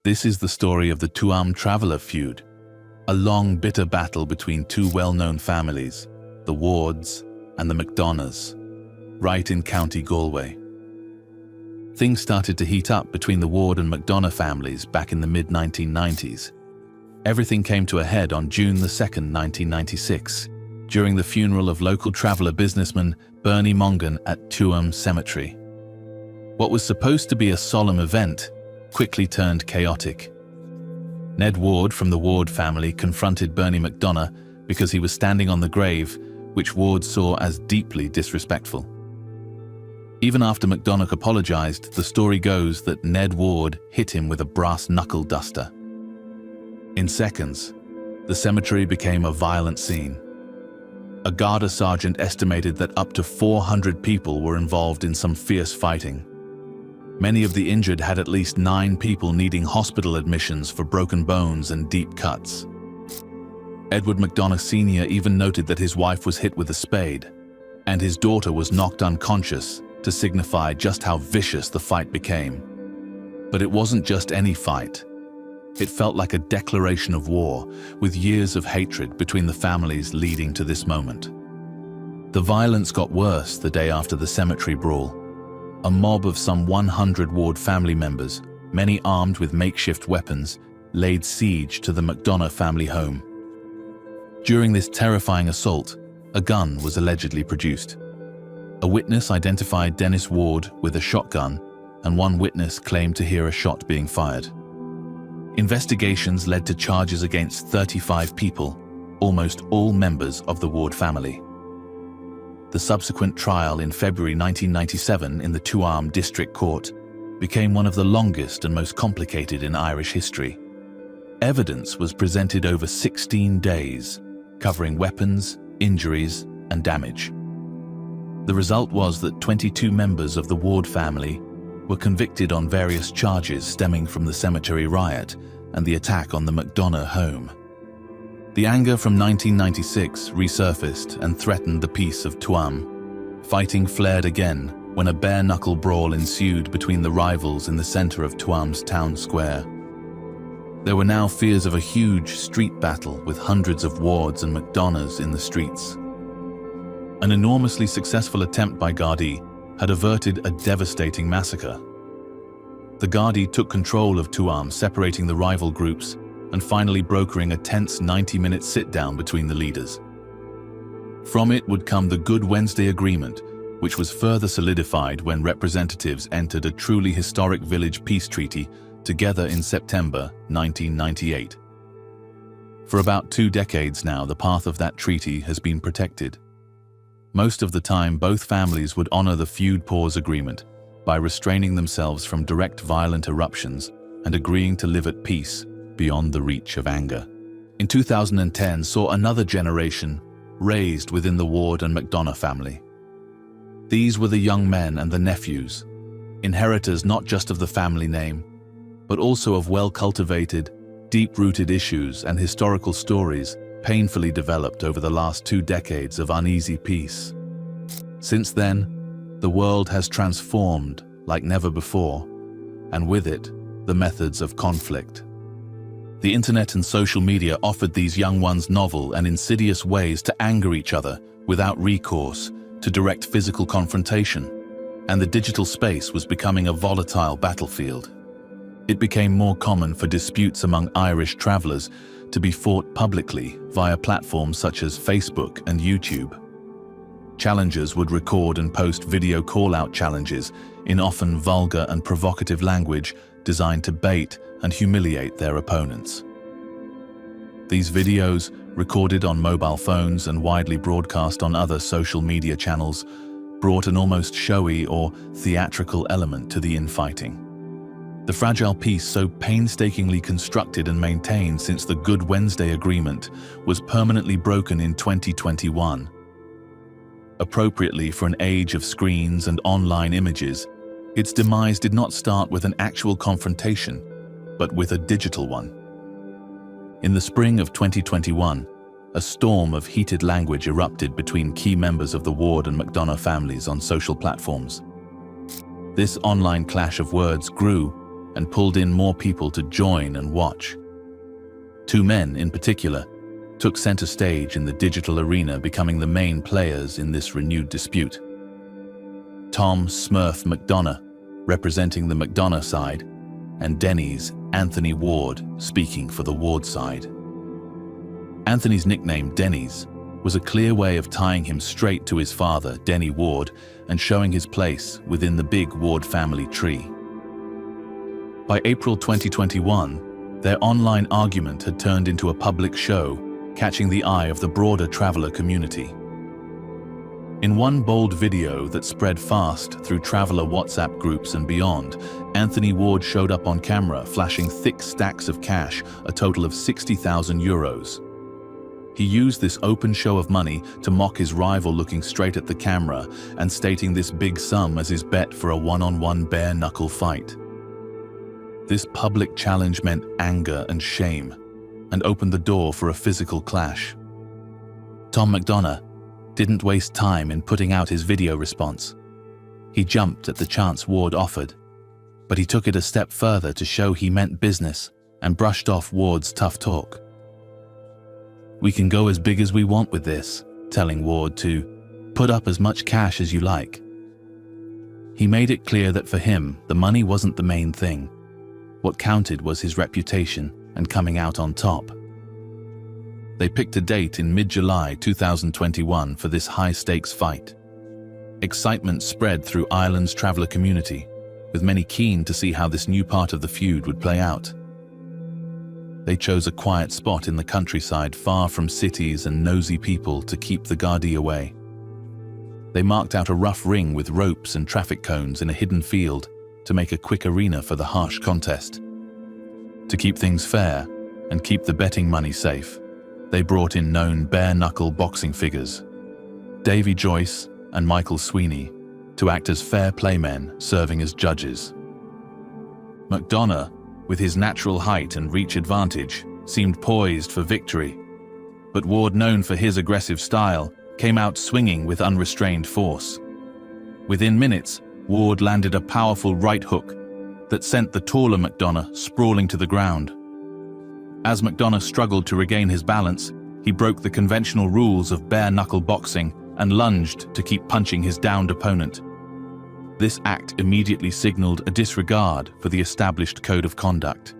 This is the story of the Tuam Traveller feud, a long, bitter battle between two well-known families, the Wards and the McDonaghs, right in County Galway. Things started to heat up between the Ward and McDonagh families back in the mid-1990s. Everything came to a head on June 2, 1996, during the funeral of local traveller businessman Bernie Mongan at Tuam Cemetery. What was supposed to be a solemn event quickly turned chaotic. Ned Ward from the Ward family confronted Bernie McDonagh because he was standing on the grave, which Ward saw as deeply disrespectful. Even after McDonagh apologized, the story goes that Ned Ward hit him with a brass knuckle duster. In seconds, the cemetery became a violent scene. A Garda sergeant estimated that up to 400 people were involved in some fierce fighting. Many of the injured had at least 9 people needing hospital admissions for broken bones and deep cuts. Edward McDonagh Sr. even noted that his wife was hit with a spade, and his daughter was knocked unconscious to signify just how vicious the fight became. But it wasn't just any fight. It felt like a declaration of war, with years of hatred between the families leading to this moment. The violence got worse the day after the cemetery brawl. A mob of some 100 Ward family members, many armed with makeshift weapons, laid siege to the McDonagh family home. During this terrifying assault, a gun was allegedly produced. A witness identified Dennis Ward with a shotgun, and one witness claimed to hear a shot being fired. Investigations led to charges against 35 people, almost all members of the Ward family. The subsequent trial in February 1997 in the Tuam District Court became one of the longest and most complicated in Irish history. Evidence was presented over 16 days, covering weapons, injuries, and damage. The result was that 22 members of the Ward family were convicted on various charges stemming from the cemetery riot and the attack on the McDonagh home. The anger from 1996 resurfaced and threatened the peace of Tuam. Fighting flared again when a bare-knuckle brawl ensued between the rivals in the center of Tuam's town square. There were now fears of a huge street battle with hundreds of Wards and McDonaghs in the streets. An enormously successful attempt by Gardaí had averted a devastating massacre. The Gardaí took control of Tuam, separating the rival groups and finally brokering a tense 90-minute sit-down between the leaders. From it would come the Good Wednesday Agreement, which was further solidified when representatives entered a truly historic village peace treaty together in September 1998. For about 2 decades now, the path of that treaty has been protected. Most of the time, both families would honor the feud pause agreement by restraining themselves from direct violent eruptions and agreeing to live at peace beyond the reach of anger. In 2010 saw another generation raised within the Ward and McDonagh family. These were the young men and the nephews, inheritors not just of the family name, but also of well-cultivated, deep-rooted issues and historical stories painfully developed over the last 2 decades of uneasy peace. Since then, the world has transformed like never before, and with it, the methods of conflict. The internet and social media offered these young ones novel and insidious ways to anger each other without recourse to direct physical confrontation, and the digital space was becoming a volatile battlefield. It became more common for disputes among Irish travellers to be fought publicly via platforms such as Facebook and YouTube. Challengers would record and post video call-out challenges in often vulgar and provocative language designed to bait and humiliate their opponents. These videos, recorded on mobile phones and widely broadcast on other social media channels, brought an almost showy or theatrical element to the infighting. The fragile peace so painstakingly constructed and maintained since the Good Wednesday Agreement was permanently broken in 2021. Appropriately for an age of screens and online images, its demise did not start with an actual confrontation, but with a digital one. In the spring of 2021, a storm of heated language erupted between key members of the Ward and McDonagh families on social platforms. This online clash of words grew and pulled in more people to join and watch. Two men, in particular, took center stage in the digital arena, becoming the main players in this renewed dispute. Tuam Smurf McDonagh, representing the McDonagh side, and Denny's Anthony Ward, speaking for the Ward side. Anthony's nickname, Denny's, was a clear way of tying him straight to his father, Denny Ward, and showing his place within the big Ward family tree. By April 2021, their online argument had turned into a public show, catching the eye of the broader Traveller community. In one bold video that spread fast through Traveller WhatsApp groups and beyond, Anthony Ward showed up on camera, flashing thick stacks of cash, a total of €60,000. He used this open show of money to mock his rival, looking straight at the camera and stating this big sum as his bet for a one-on-one bare-knuckle fight. This public challenge meant anger and shame, and opened the door for a physical clash. Tuam McDonagh didn't waste time in putting out his video response. He jumped at the chance Ward offered, but he took it a step further to show he meant business and brushed off Ward's tough talk. "We can go as big as we want with this," telling Ward to put up as much cash as you like. He made it clear that for him, the money wasn't the main thing. What counted was his reputation and coming out on top. They picked a date in mid-July 2021 for this high-stakes fight. Excitement spread through Ireland's Traveller community, with many keen to see how this new part of the feud would play out. They chose a quiet spot in the countryside, far from cities and nosy people, to keep the Gardaí away. They marked out a rough ring with ropes and traffic cones in a hidden field to make a quick arena for the harsh contest. To keep things fair and keep the betting money safe, they brought in known bare-knuckle boxing figures, Davy Joyce and Michael Sweeney, to act as fair play men serving as judges. McDonagh, with his natural height and reach advantage, seemed poised for victory, but Ward, known for his aggressive style, came out swinging with unrestrained force. Within minutes, Ward landed a powerful right hook that sent the taller McDonagh sprawling to the ground. As McDonagh struggled to regain his balance, he broke the conventional rules of bare-knuckle boxing and lunged to keep punching his downed opponent. This act immediately signaled a disregard for the established code of conduct.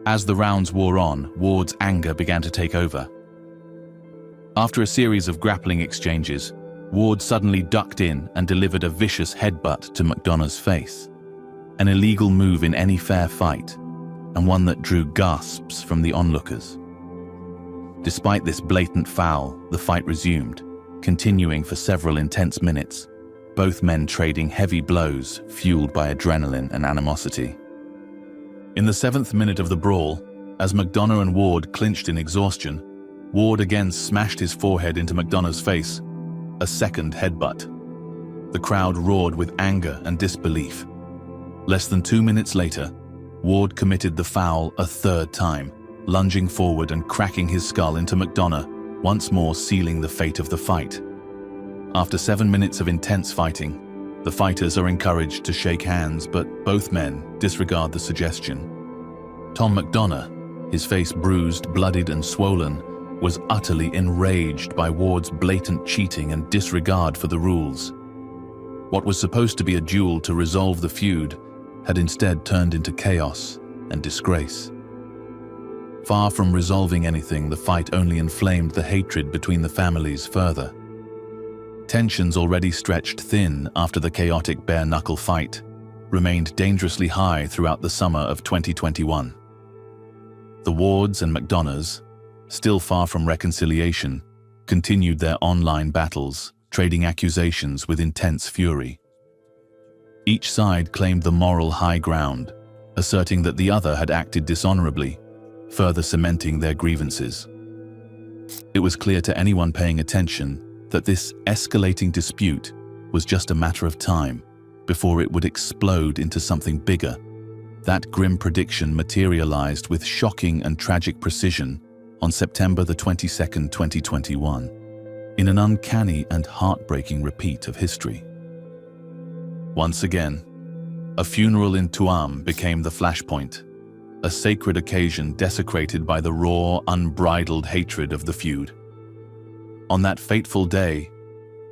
As the rounds wore on, Ward's anger began to take over. After a series of grappling exchanges, Ward suddenly ducked in and delivered a vicious headbutt to McDonagh's face. An illegal move in any fair fight, and one that drew gasps from the onlookers. Despite this blatant foul, the fight resumed, continuing for several intense minutes, both men trading heavy blows fueled by adrenaline and animosity. In the 7th minute of the brawl, as McDonagh and Ward clinched in exhaustion, Ward again smashed his forehead into McDonagh's face, a second headbutt. The crowd roared with anger and disbelief. Less than 2 minutes later, Ward committed the foul a third time, lunging forward and cracking his skull into McDonagh, once more sealing the fate of the fight. After 7 minutes of intense fighting, the fighters are encouraged to shake hands, but both men disregard the suggestion. Tuam McDonagh, his face bruised, bloodied and swollen, was utterly enraged by Ward's blatant cheating and disregard for the rules. What was supposed to be a duel to resolve the feud had instead turned into chaos and disgrace. Far from resolving anything, the fight only inflamed the hatred between the families further. Tensions, already stretched thin after the chaotic bare-knuckle fight, remained dangerously high throughout the summer of 2021. The Wards and McDonaghs, still far from reconciliation, continued their online battles, trading accusations with intense fury. Each side claimed the moral high ground, asserting that the other had acted dishonorably, further cementing their grievances. It was clear to anyone paying attention that this escalating dispute was just a matter of time before it would explode into something bigger. That grim prediction materialized with shocking and tragic precision on September the 22nd, 2021, in an uncanny and heartbreaking repeat of history. Once again, A funeral in Tuam became the flashpoint, a sacred occasion desecrated by the raw, unbridled hatred of the feud. On that fateful day,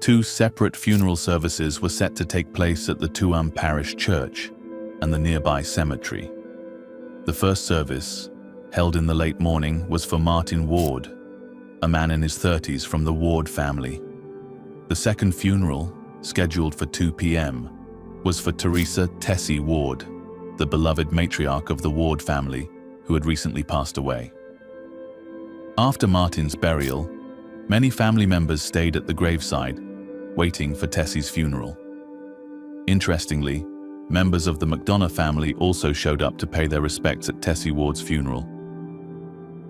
2 separate funeral services were set to take place at the Tuam Parish Church and the nearby cemetery. The first service, held in the late morning, was for Martin Ward, a man in his 30s from the Ward family. The second funeral, scheduled for 2 p.m., was for Teresa Tessie Ward, the beloved matriarch of the Ward family, who had recently passed away. After Martin's burial, many family members stayed at the graveside, waiting for Tessie's funeral. Interestingly, members of the McDonagh family also showed up to pay their respects at Tessie Ward's funeral.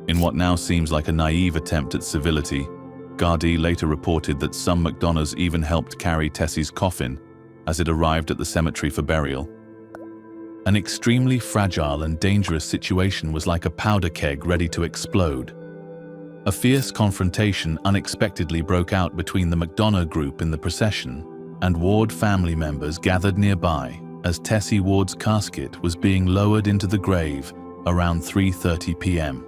In what now seems like a naive attempt at civility, Gardaí later reported that some McDonaghs even helped carry Tessie's coffin as it arrived at the cemetery for burial. An extremely fragile and dangerous situation was like a powder keg ready to explode. A fierce confrontation unexpectedly broke out between the McDonagh group in the procession and Ward family members gathered nearby as Tessie Ward's casket was being lowered into the grave around 3:30 p.m.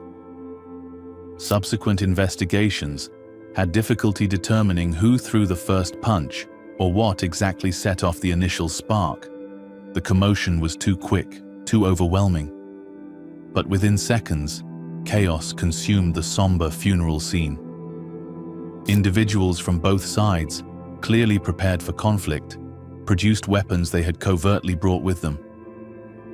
Subsequent investigations had difficulty determining who threw the first punch or what exactly set off the initial spark. The commotion was too quick, too overwhelming. But within seconds, chaos consumed the somber funeral scene. Individuals from both sides, clearly prepared for conflict, produced weapons they had covertly brought with them.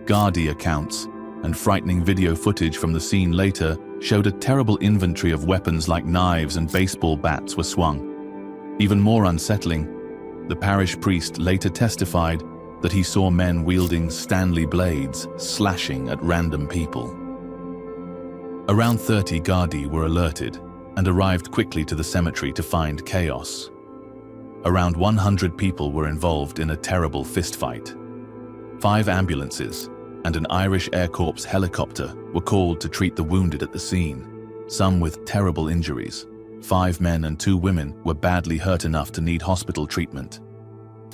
Gardaí accounts and frightening video footage from the scene later showed a terrible inventory of weapons like knives and baseball bats were swung. Even more unsettling, the parish priest later testified that he saw men wielding Stanley blades slashing at random people. Around 30 Gardaí were alerted and arrived quickly to the cemetery to find chaos. Around 100 people were involved in a terrible fistfight. 5 ambulances and an Irish Air Corps helicopter were called to treat the wounded at the scene, some with terrible injuries. 5 men and 2 women were badly hurt enough to need hospital treatment.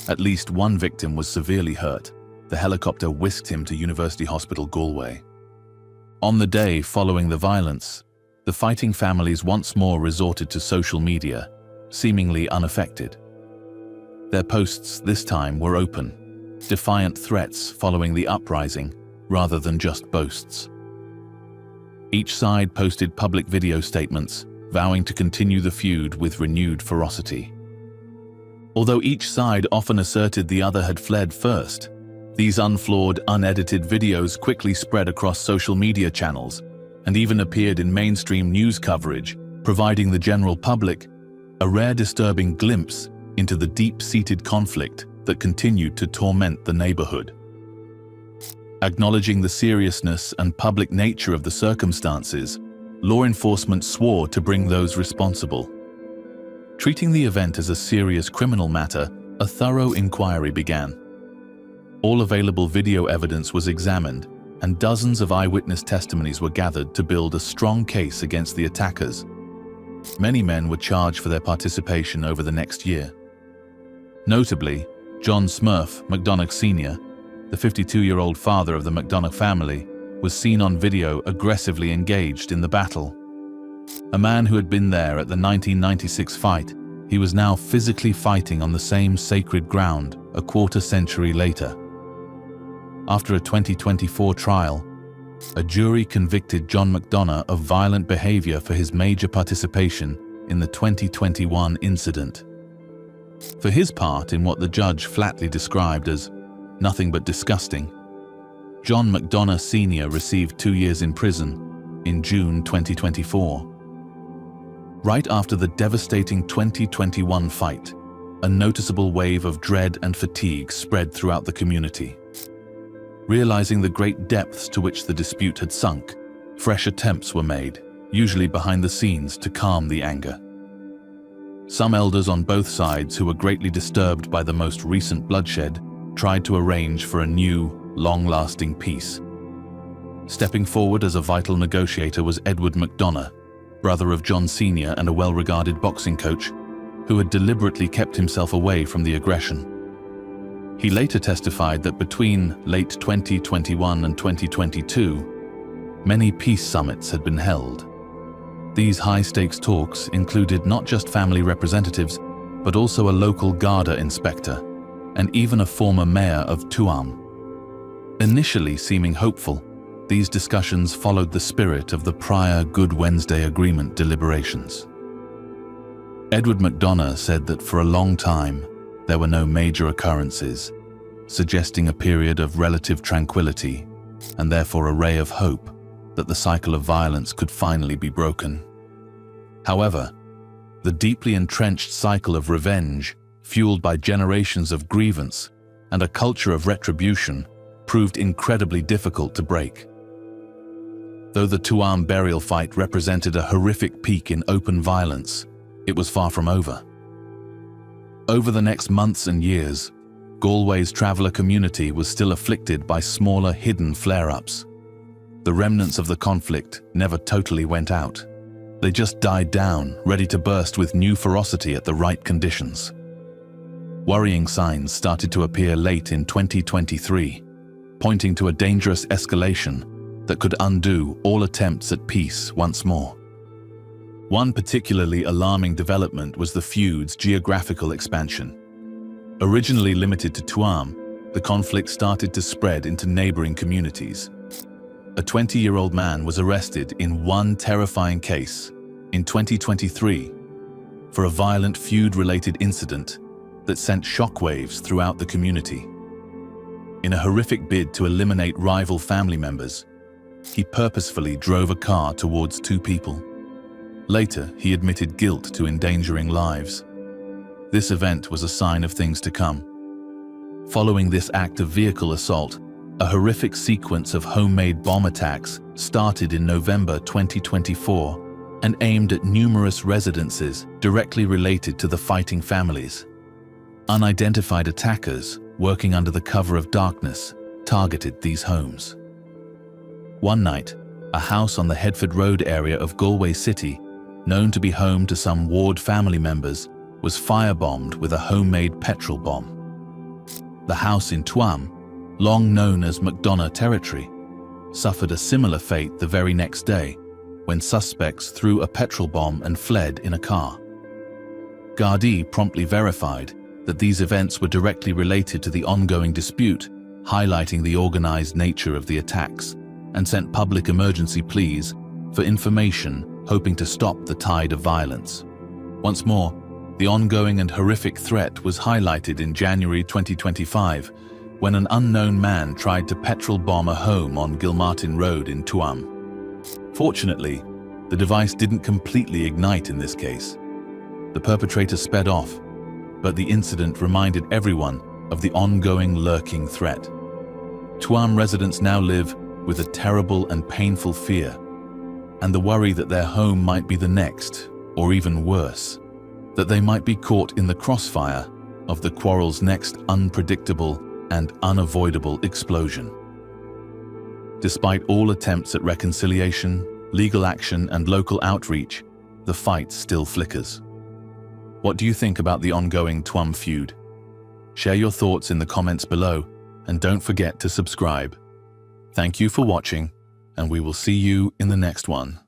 At least 1 victim was severely hurt. The helicopter whisked him to University Hospital Galway. On the day following the violence, the fighting families once more resorted to social media, seemingly unaffected. Their posts this time were open, defiant threats following the uprising rather than just boasts. Each side posted public video statements, vowing to continue the feud with renewed ferocity. Although each side often asserted the other had fled first, these unflawed, unedited videos quickly spread across social media channels and even appeared in mainstream news coverage, providing the general public a rare disturbing glimpse into the deep-seated conflict that continued to torment the neighborhood. Acknowledging the seriousness and public nature of the circumstances, law enforcement swore to bring those responsible. Treating the event as a serious criminal matter, a thorough inquiry began. All available video evidence was examined, and dozens of eyewitness testimonies were gathered to build a strong case against the attackers. Many men were charged for their participation over the next year. Notably, John Smurf McDonagh Sr., the 52-year-old father of the McDonagh family, was seen on video aggressively engaged in the battle. A man who had been there at the 1996 fight, he was now physically fighting on the same sacred ground a quarter century later. After a 2024 trial, a jury convicted John McDonagh of violent behavior for his major participation in the 2021 incident. For his part in what the judge flatly described as nothing but disgusting, John McDonagh Sr. received 2 years in prison in June 2024. Right after the devastating 2021 fight, a noticeable wave of dread and fatigue spread throughout the community. Realizing the great depths to which the dispute had sunk, fresh attempts were made, usually behind the scenes, to calm the anger. Some elders on both sides who were greatly disturbed by the most recent bloodshed tried to arrange for a new, long-lasting peace. Stepping forward as a vital negotiator was Edward McDonagh, brother of John Sr. and a well-regarded boxing coach, who had deliberately kept himself away from the aggression. He later testified that between late 2021 and 2022, many peace summits had been held. These high-stakes talks included not just family representatives, but also a local Garda inspector, and even a former mayor of Tuam. Initially seeming hopeful, these discussions followed the spirit of the prior Good Wednesday Agreement deliberations. Ward McDonagh said that for a long time, there were no major occurrences, suggesting a period of relative tranquility and therefore a ray of hope that the cycle of violence could finally be broken. However, the deeply entrenched cycle of revenge, fueled by generations of grievance and a culture of retribution, proved incredibly difficult to break. Though the Tuam burial fight represented a horrific peak in open violence, it was far from over. Over the next months and years, Galway's traveller community was still afflicted by smaller hidden flare-ups. The remnants of the conflict never totally went out. They just died down, ready to burst with new ferocity at the right conditions. Worrying signs started to appear late in 2023, pointing to a dangerous escalation that could undo all attempts at peace once more. One particularly alarming development was the feud's geographical expansion. Originally limited to Tuam, the conflict started to spread into neighboring communities. A 20-year-old man was arrested in one terrifying case in 2023 for a violent feud-related incident that sent shockwaves throughout the community. In a horrific bid to eliminate rival family members, he purposefully drove a car towards two people. Later, he admitted guilt to endangering lives. This event was a sign of things to come. Following this act of vehicle assault, a horrific sequence of homemade bomb attacks started in November 2024 and aimed at numerous residences directly related to the fighting families. Unidentified attackers, working under the cover of darkness, targeted these homes. One night, a house on the Headford Road area of Galway City, known to be home to some Ward family members, was firebombed with a homemade petrol bomb. The house in Tuam, long known as McDonagh territory, suffered a similar fate the very next day when suspects threw a petrol bomb and fled in a car. Gardaí promptly verified that these events were directly related to the ongoing dispute, highlighting the organized nature of the attacks, and sent public emergency pleas for information, hoping to stop the tide of violence. Once more, the ongoing and horrific threat was highlighted in January 2025 when an unknown man tried to petrol bomb a home on Gilmartin Road in Tuam. Fortunately, the device didn't completely ignite in this case. The perpetrator sped off, but the incident reminded everyone of the ongoing lurking threat. Tuam residents now live with a terrible and painful fear, and the worry that their home might be the next, or even worse, that they might be caught in the crossfire of the quarrel's next unpredictable and unavoidable explosion. Despite all attempts at reconciliation, legal action, and local outreach, the fight still flickers. What do you think about the ongoing Tuam feud? Share your thoughts in the comments below, and don't forget to subscribe. Thank you for watching, and we will see you in the next one.